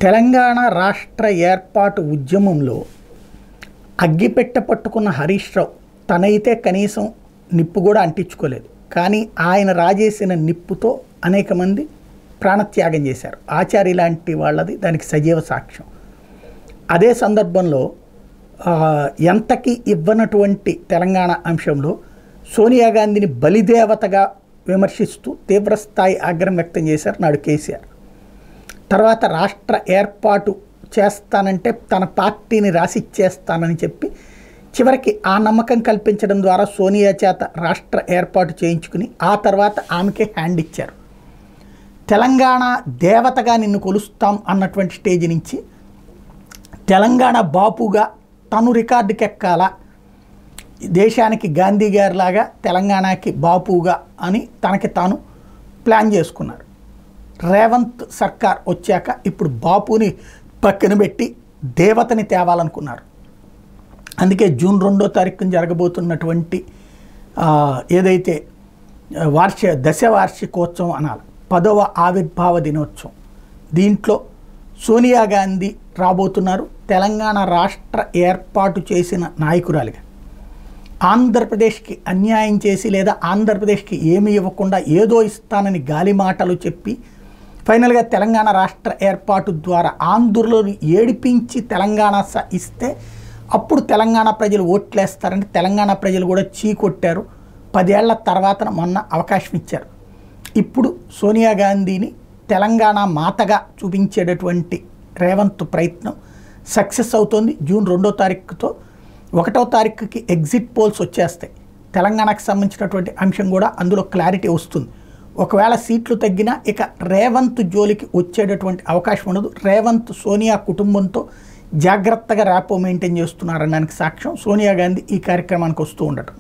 తెలంగాణ రాష్ట్ర ఏర్పాటు ఉద్యమంలో అగ్గిపెట్టె పట్టుకున్న హరీష్ రావు తనైతే కనీసం నిప్పు కూడా అంటించుకోలేదు. కానీ ఆయన రాజేసిన నిప్పుతో అనేక మంది ప్రాణత్యాగం చేశారు. ఆచార్య లాంటి వాళ్ళది దానికి సజీవ సాక్ష్యం. అదే సందర్భంలో ఎంతకి ఇవ్వనటువంటి తెలంగాణ అంశంలో సోనియా గాంధీని బలిదేవతగా విమర్శిస్తూ తీవ్రస్థాయి ఆగ్రహం వ్యక్తం చేశారు నాడు కేసీఆర్. తర్వాత రాష్ట్ర ఏర్పాటు చేస్తానంటే తన పార్టీని రాసిచ్చేస్తానని చెప్పి చివరికి ఆ నమ్మకం కల్పించడం ద్వారా సోనియా చేత రాష్ట్ర ఏర్పాటు చేయించుకుని ఆ తర్వాత ఆమెకే హ్యాండ్ ఇచ్చారు. తెలంగాణ దేవతగా నిన్ను కొలుస్తాం అన్నటువంటి స్టేజ్ నుంచి తెలంగాణ బాపుగా తను రికార్డుకి ఎక్కాలా, దేశానికి గాంధీ గారిలాగా తెలంగాణకి బాపుగా అని తనకి తాను ప్లాన్ చేసుకున్నారు. రేవంత్ సర్కార్ వచ్చాక ఇప్పుడు బాపుని పక్కన పెట్టి దేవతని తేవాలనుకున్నారు. అందుకే జూన్ 2వ తారీఖున జరగబోతున్నటువంటి ఏదైతే దశవార్షికోత్సవం అనాలి, 10వ ఆవిర్భావ దినోత్సవం, దీంట్లో సోనియా గాంధీ రాబోతున్నారు తెలంగాణ రాష్ట్ర ఏర్పాటు చేసిన నాయకురాలిగా. ఆంధ్రప్రదేశ్కి అన్యాయం చేసి లేదా ఆంధ్రప్రదేశ్కి ఏమీ ఇవ్వకుండా ఏదో ఇస్తానని గాలి మాటలు చెప్పి ఫైనల్గా తెలంగాణ రాష్ట్ర ఏర్పాటు ద్వారా ఆంధ్రులను ఏడిపించి తెలంగాణ ఇస్తే అప్పుడు తెలంగాణ ప్రజలు ఓట్లేస్తారని తెలంగాణ ప్రజలు కూడా చీకొట్టారు. 10 ఏళ్ల తర్వాత మొన్న అవకాశం ఇచ్చారు. ఇప్పుడు సోనియా గాంధీని తెలంగాణ మాతగా చూపించేటటువంటి రేవంత్ ప్రయత్నం సక్సెస్ అవుతోంది. జూన్ 2వ తారీఖుతో 1వ తారీఖుకి ఎగ్జిట్ పోల్స్ వచ్చేస్తాయి. తెలంగాణకు సంబంధించినటువంటి అంశం కూడా అందులో క్లారిటీ వస్తుంది. ఒకవేళ సీట్లు తగ్గినా ఇక రేవంత్ జోలికి వచ్చేటటువంటి అవకాశం ఉండదు. రేవంత్ సోనియా కుటుంబంతో జాగ్రత్తగా ర్యాపో మెయింటైన్ చేస్తున్నారనడానికి సాక్ష్యం సోనియా గాంధీ ఈ కార్యక్రమానికి వస్తూ ఉండటం.